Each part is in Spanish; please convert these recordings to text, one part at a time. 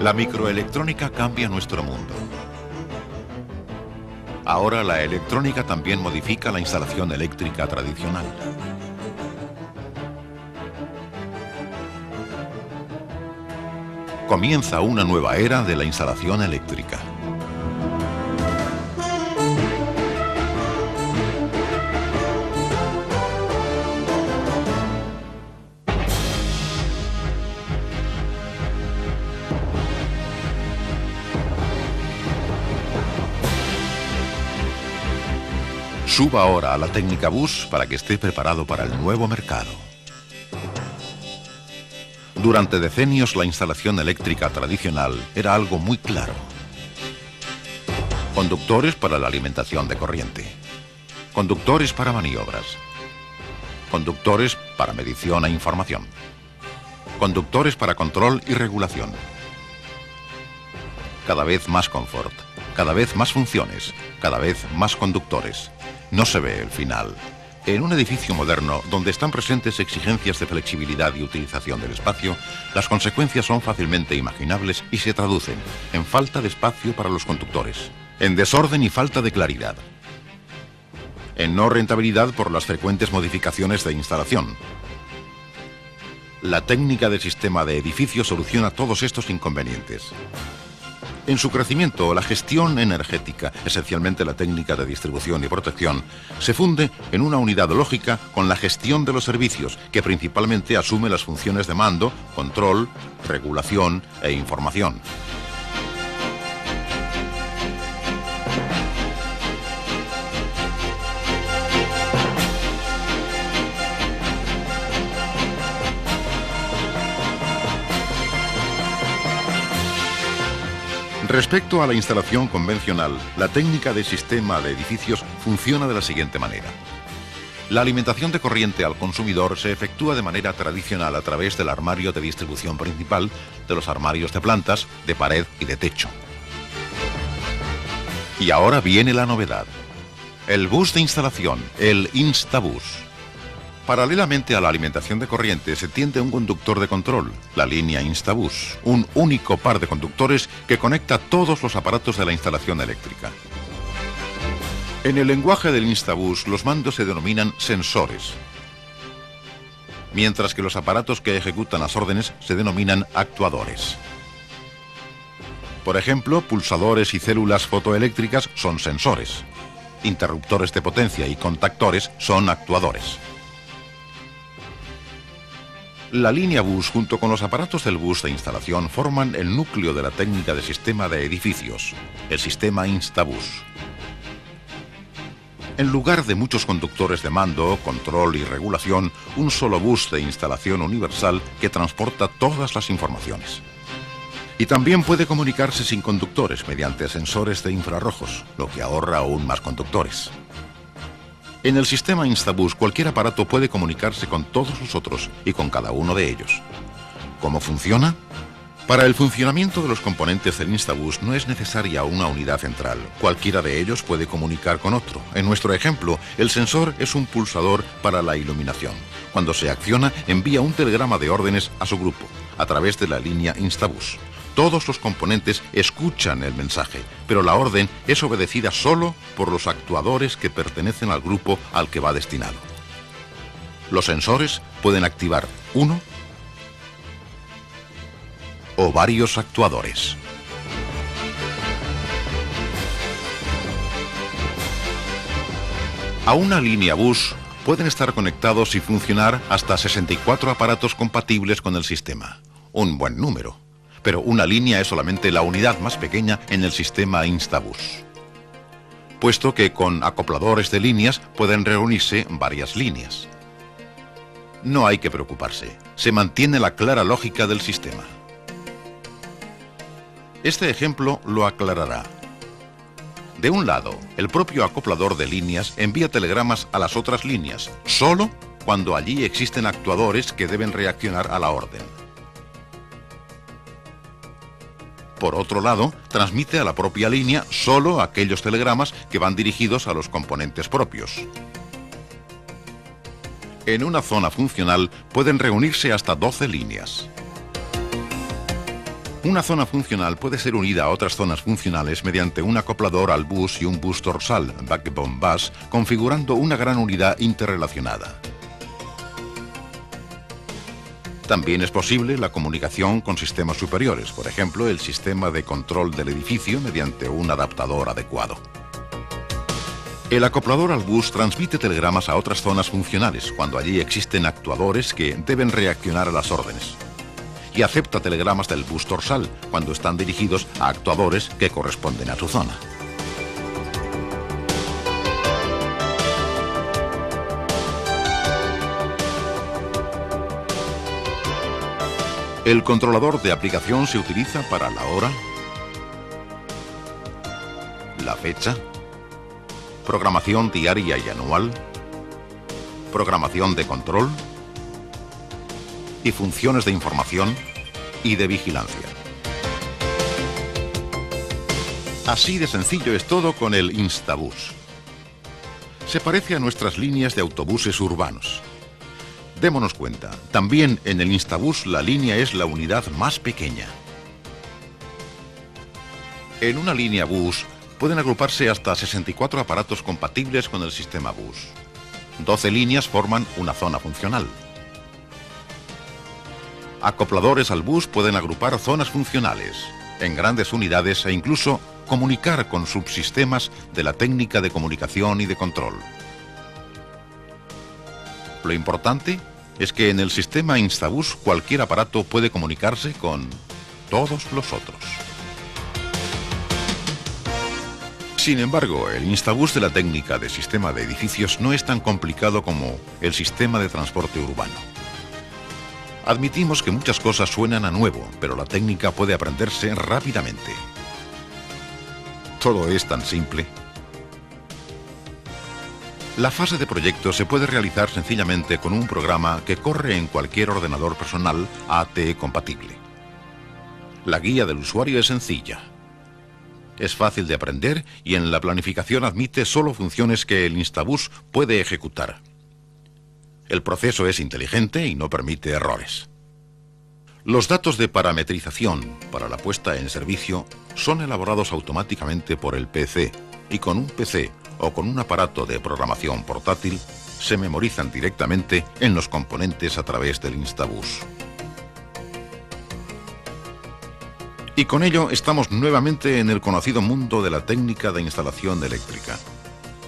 La microelectrónica cambia nuestro mundo. Ahora la electrónica también modifica la instalación eléctrica tradicional. Comienza una nueva era de la instalación eléctrica. Suba ahora a la técnica bus para que esté preparado para el nuevo mercado. Durante decenios la instalación eléctrica tradicional era algo muy claro. Conductores para la alimentación de corriente. Conductores para maniobras. Conductores para medición e información. Conductores para control y regulación. Cada vez más confort, cada vez más funciones, cada vez más conductores. No se ve el final. En un edificio moderno, donde están presentes exigencias de flexibilidad y utilización del espacio, las consecuencias son fácilmente imaginables y se traducen en falta de espacio para los conductores, en desorden y falta de claridad, en no rentabilidad por las frecuentes modificaciones de instalación. La técnica de sistema de edificio soluciona todos estos inconvenientes. En su crecimiento, la gestión energética, esencialmente la técnica de distribución y protección, se funde en una unidad lógica con la gestión de los servicios, que principalmente asume las funciones de mando, control, regulación e información. Respecto a la instalación convencional, la técnica de sistema de edificios funciona de la siguiente manera. La alimentación de corriente al consumidor se efectúa de manera tradicional a través del armario de distribución principal, de los armarios de plantas, de pared y de techo. Y ahora viene la novedad. El bus de instalación, el Instabus. Paralelamente a la alimentación de corriente se tiende un conductor de control, la línea Instabus, un único par de conductores que conecta todos los aparatos de la instalación eléctrica. En el lenguaje del Instabus, los mandos se denominan sensores, mientras que los aparatos que ejecutan las órdenes se denominan actuadores. Por ejemplo, pulsadores y células fotoeléctricas son sensores. Interruptores de potencia y contactores son actuadores. La línea bus junto con los aparatos del bus de instalación forman el núcleo de la técnica de sistema de edificios, el sistema Instabus. En lugar de muchos conductores de mando, control y regulación, un solo bus de instalación universal que transporta todas las informaciones. Y también puede comunicarse sin conductores mediante sensores de infrarrojos, lo que ahorra aún más conductores. En el sistema Instabus, cualquier aparato puede comunicarse con todos los otros y con cada uno de ellos. ¿Cómo funciona? Para el funcionamiento de los componentes del Instabus no es necesaria una unidad central. Cualquiera de ellos puede comunicar con otro. En nuestro ejemplo, el sensor es un pulsador para la iluminación. Cuando se acciona, envía un telegrama de órdenes a su grupo, a través de la línea Instabus. Todos los componentes escuchan el mensaje, pero la orden es obedecida solo por los actuadores que pertenecen al grupo al que va destinado. Los sensores pueden activar uno o varios actuadores. A una línea bus pueden estar conectados y funcionar hasta 64 aparatos compatibles con el sistema. Un buen número. Pero una línea es solamente la unidad más pequeña en el sistema Instabus, puesto que con acopladores de líneas pueden reunirse varias líneas. No hay que preocuparse, se mantiene la clara lógica del sistema. Este ejemplo lo aclarará. De un lado, el propio acoplador de líneas envía telegramas a las otras líneas, solo cuando allí existen actuadores que deben reaccionar a la orden. Por otro lado, transmite a la propia línea solo aquellos telegramas que van dirigidos a los componentes propios. En una zona funcional pueden reunirse hasta 12 líneas. Una zona funcional puede ser unida a otras zonas funcionales mediante un acoplador al bus y un bus dorsal, backbone bus, configurando una gran unidad interrelacionada. También es posible la comunicación con sistemas superiores, por ejemplo, el sistema de control del edificio mediante un adaptador adecuado. El acoplador al bus transmite telegramas a otras zonas funcionales cuando allí existen actuadores que deben reaccionar a las órdenes. Y acepta telegramas del bus dorsal cuando están dirigidos a actuadores que corresponden a su zona. El controlador de aplicación se utiliza para la hora, la fecha, programación diaria y anual, programación de control y funciones de información y de vigilancia. Así de sencillo es todo con el Instabus. Se parece a nuestras líneas de autobuses urbanos. Démonos cuenta, también en el Instabus la línea es la unidad más pequeña. En una línea bus pueden agruparse hasta 64 aparatos compatibles con el sistema bus. 12 líneas forman una zona funcional. Acopladores al bus pueden agrupar zonas funcionales en grandes unidades e incluso comunicar con subsistemas de la técnica de comunicación y de control. Lo importante es que en el sistema Instabus cualquier aparato puede comunicarse con todos los otros. Sin embargo, el Instabus de la técnica de sistema de edificios no es tan complicado como el sistema de transporte urbano. Admitimos que muchas cosas suenan a nuevo, pero la técnica puede aprenderse rápidamente. Todo es tan simple. La fase de proyecto se puede realizar sencillamente con un programa que corre en cualquier ordenador personal AT compatible. La guía del usuario es sencilla. Es fácil de aprender y en la planificación admite solo funciones que el Instabus puede ejecutar. El proceso es inteligente y no permite errores. Los datos de parametrización para la puesta en servicio son elaborados automáticamente por el PC y con un PC o con un aparato de programación portátil se memorizan directamente en los componentes a través del Instabus. Y con ello estamos nuevamente en el conocido mundo de la técnica de instalación eléctrica.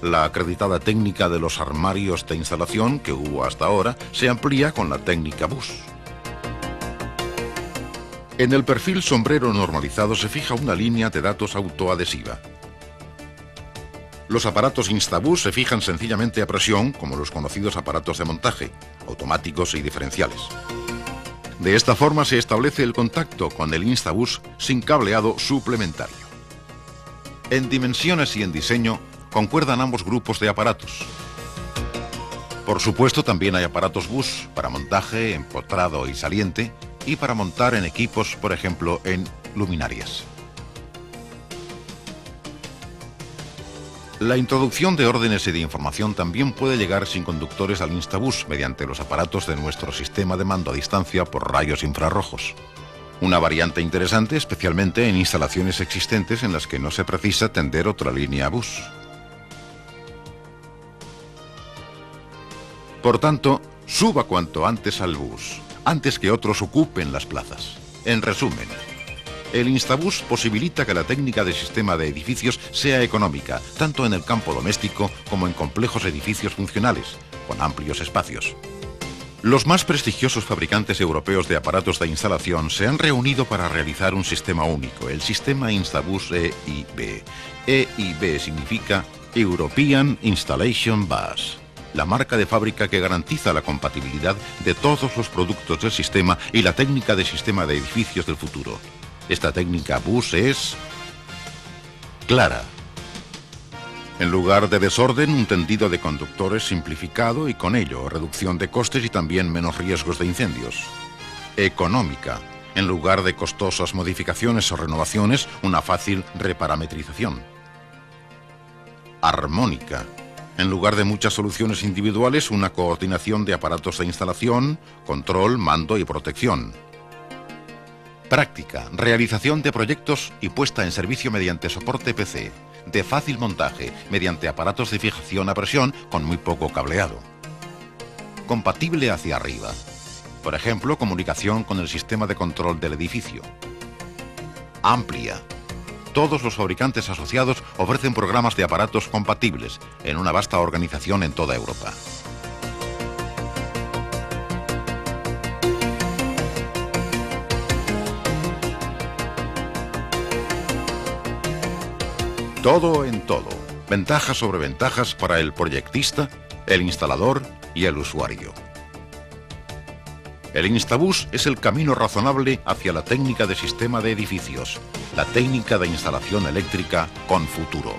La acreditada técnica de los armarios de instalación que hubo hasta ahora se amplía con la técnica bus. En el perfil sombrero normalizado se fija una línea de datos autoadhesiva. Los aparatos Instabus se fijan sencillamente a presión, como los conocidos aparatos de montaje, automáticos y diferenciales. De esta forma se establece el contacto con el Instabus sin cableado suplementario. En dimensiones y en diseño concuerdan ambos grupos de aparatos. Por supuesto, también hay aparatos bus para montaje, empotrado y saliente, y para montar en equipos, por ejemplo, en luminarias. La introducción de órdenes y de información también puede llegar sin conductores al Instabus mediante los aparatos de nuestro sistema de mando a distancia por rayos infrarrojos. Una variante interesante especialmente en instalaciones existentes en las que no se precisa tender otra línea bus. Por tanto, suba cuanto antes al bus, antes que otros ocupen las plazas. En resumen, el Instabus posibilita que la técnica de sistema de edificios sea económica, tanto en el campo doméstico como en complejos edificios funcionales, con amplios espacios. Los más prestigiosos fabricantes europeos de aparatos de instalación se han reunido para realizar un sistema único, el sistema Instabus EIB. EIB significa European Installation Bus, la marca de fábrica que garantiza la compatibilidad de todos los productos del sistema y la técnica de sistema de edificios del futuro. Esta técnica bus es clara. En lugar de desorden, un tendido de conductores simplificado y con ello reducción de costes y también menos riesgos de incendios. Económica. En lugar de costosas modificaciones o renovaciones, una fácil reparametrización. Armónica. En lugar de muchas soluciones individuales, una coordinación de aparatos de instalación, control, mando y protección. Práctica, realización de proyectos y puesta en servicio mediante soporte PC, de fácil montaje, mediante aparatos de fijación a presión con muy poco cableado. Compatible hacia arriba. Por ejemplo, comunicación con el sistema de control del edificio. Amplia. Todos los fabricantes asociados ofrecen programas de aparatos compatibles en una vasta organización en toda Europa. Todo en todo. Ventajas sobre ventajas para el proyectista, el instalador y el usuario. El Instabus es el camino razonable hacia la técnica de sistema de edificios, la técnica de instalación eléctrica con futuro.